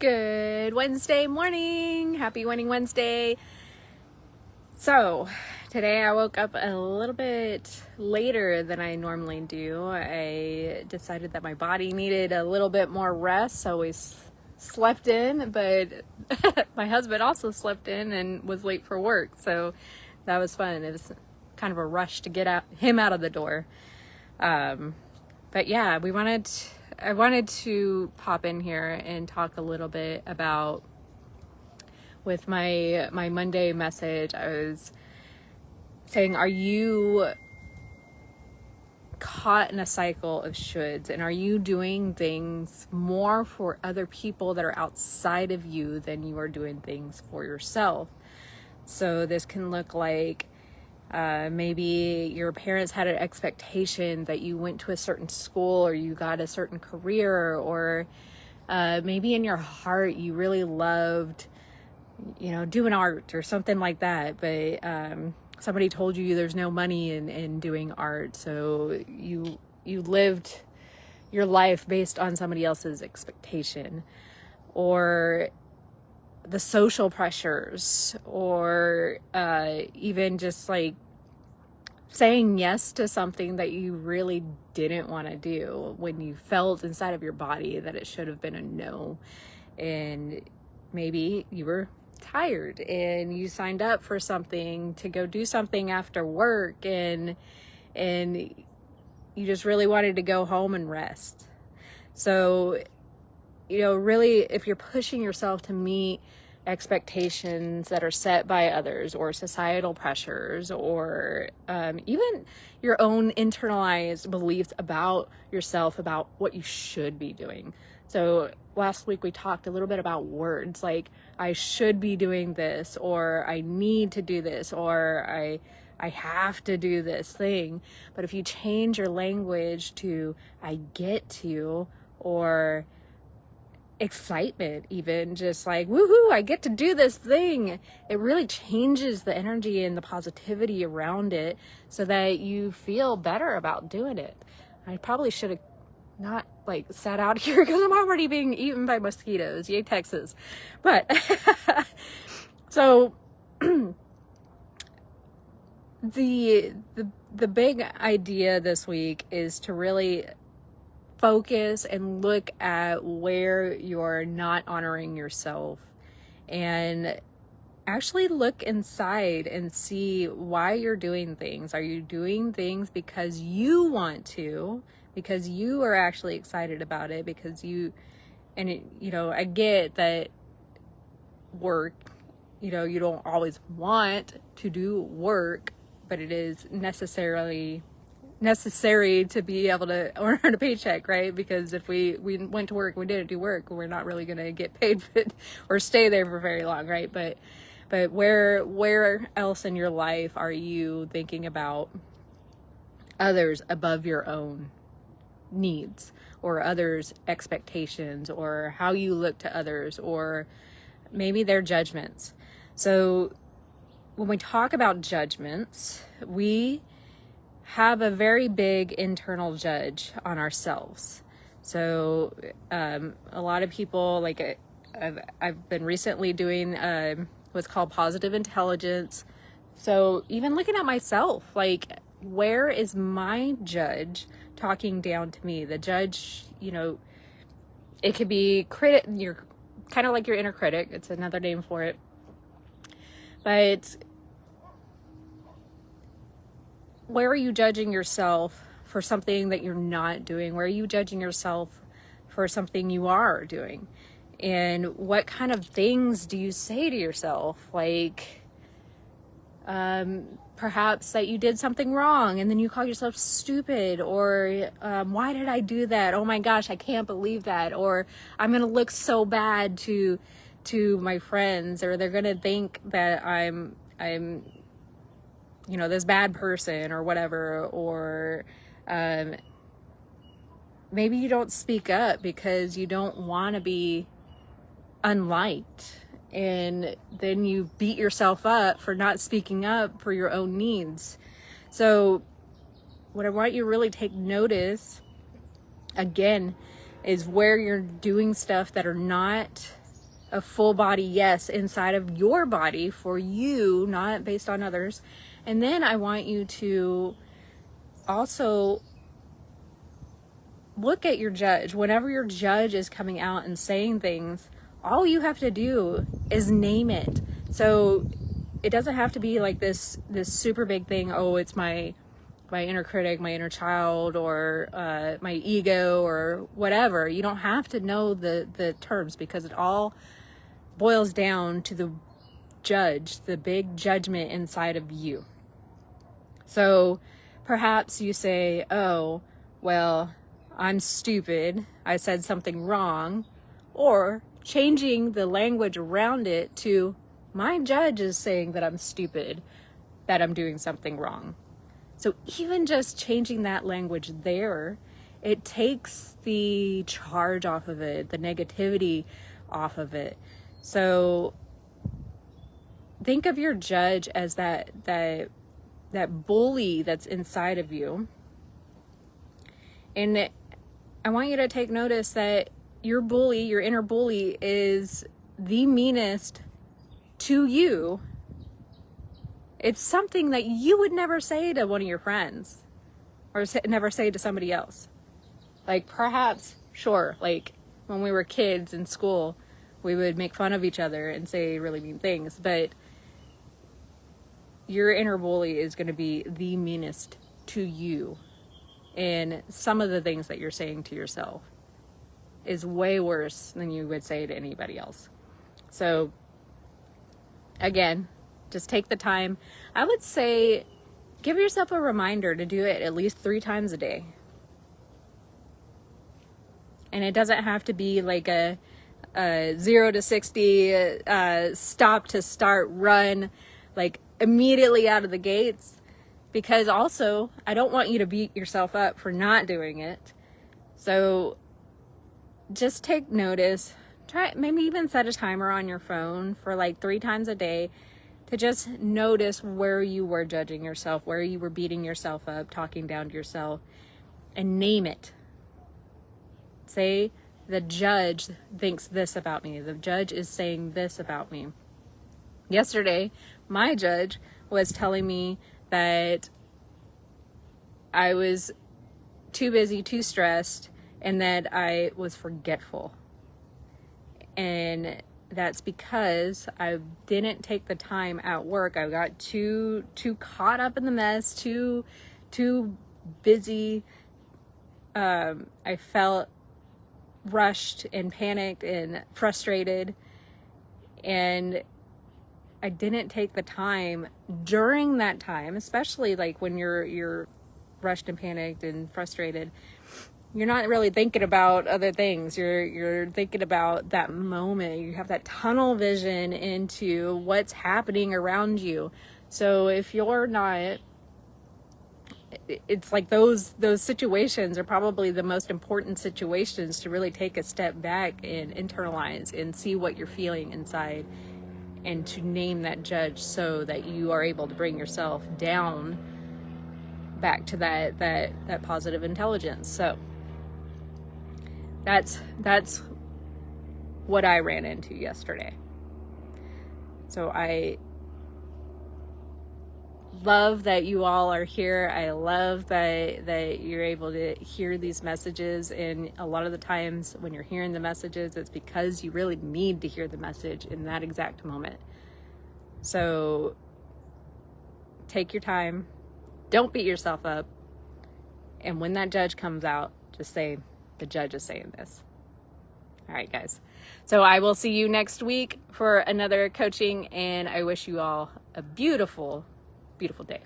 Good Wednesday morning. Happy Winning Wednesday. So today I woke up a little bit later than I normally do. I decided that my body needed a little bit more rest, so we slept in, but my husband also slept in and was late for work, so that was fun. It was kind of a rush to get him out of the door. But yeah, I wanted to pop in here and talk a little bit about, with my Monday message, I was saying, are you caught in a cycle of shoulds, and are you doing things more for other people that are outside of you than you are doing things for yourself? So this can look like maybe your parents had an expectation that you went to a certain school or you got a certain career, or maybe in your heart you really loved, doing art or something like that, but somebody told you there's no money in doing art, so you lived your life based on somebody else's expectation, or the social pressures, or even just like saying yes to something that you really didn't want to do when you felt inside of your body that it should have been a no. And maybe you were tired and you signed up for something to go do something after work, and you just really wanted to go home and rest. So really, if you're pushing yourself to meet expectations that are set by others, or societal pressures, or even your own internalized beliefs about yourself, about what you should be doing. So last week we talked a little bit about words like I should be doing this, or I need to do this, or I have to do this thing. But if you change your language to I get to, or excitement, even just like woohoo, I get to do this thing, it really changes the energy and the positivity around it so that you feel better about doing it. I probably should have not sat out here because I'm already being eaten by mosquitoes. Yay, Texas. But so the big idea this week is to really focus and look at where you're not honoring yourself, and actually look inside and see why you're doing things. Are you doing things because you want to, because you are actually excited about it, because I get that work, you don't always want to do work, but it is necessary to be able to earn a paycheck, right? Because if we went to work and we didn't do work, we're not really going to get paid or stay there for very long, right? But where else in your life are you thinking about others above your own needs, or others' expectations, or how you look to others, or maybe their judgments? So when we talk about judgments, we have a very big internal judge on ourselves. So a lot of people, I've been recently doing what's called positive intelligence. So even looking at myself, where is my judge talking down to me? The judge, it could be you're kind of like your inner critic. It's another name for it. But where are you judging yourself for something that you're not doing? Where are you judging yourself for something you are doing? And what kind of things do you say to yourself? Perhaps that you did something wrong and then you call yourself stupid, or why did I do that? Oh my gosh, I can't believe that. Or I'm going to look so bad to my friends, or they're going to think that I'm this bad person or whatever. Or maybe you don't speak up because you don't want to be unliked, and then you beat yourself up for not speaking up for your own needs. So what I want you to really take notice again is where you're doing stuff that are not a full body yes inside of your body for you, not based on others. And then I want you to also look at your judge. Whenever your judge is coming out and saying things, all you have to do is name it. So it doesn't have to be like this super big thing. Oh, it's my inner critic, my inner child, or my ego, or whatever. You don't have to know the terms, because it all boils down to the judge, the big judgment inside of you. So perhaps you say, oh, well, I'm stupid, I said something wrong, or changing the language around it to, my judge is saying that I'm stupid, that I'm doing something wrong. So even just changing that language there, it takes the charge off of it, the negativity off of it. So think of your judge as that bully that's inside of you. And I want you to take notice that your bully, your inner bully, is the meanest to you. It's something that you would never say to one of your friends, or never say to somebody else. Like, perhaps, sure, like when we were kids in school, we would make fun of each other and say really mean things, but your inner bully is going to be the meanest to you. And some of the things that you're saying to yourself is way worse than you would say to anybody else. So again, just take the time. I would say give yourself a reminder to do it at least 3 times a day. And it doesn't have to be like a 0 to 60 stop to start run, like immediately out of the gates. Because also, I don't want you to beat yourself up for not doing it. So just take notice. Try, maybe even set a timer on your phone for like 3 times a day to just notice where you were judging yourself, where you were beating yourself up, talking down to yourself, and name it. Say, the judge thinks this about me. The judge is saying this about me. Yesterday, my judge was telling me that I was too busy, too stressed, and that I was forgetful. And that's because I didn't take the time at work. I got too caught up in the mess, too busy. I felt rushed and panicked and frustrated, and I didn't take the time during that time, especially like when you're rushed and panicked and frustrated. You're not really thinking about other things. You're thinking about that moment. You have that tunnel vision into what's happening around you. So if you're not, it's like those situations are probably the most important situations to really take a step back and internalize and see what you're feeling inside, and to name that judge so that you are able to bring yourself down back to that positive intelligence. So that's what I ran into yesterday. So I love that you all are here. I love that you're able to hear these messages, and a lot of the times when you're hearing the messages, it's because you really need to hear the message in that exact moment. So take your time, don't beat yourself up, and when that judge comes out, just say, the judge is saying this. All right, guys. So I will see you next week for another coaching, and I wish you all a beautiful, beautiful day.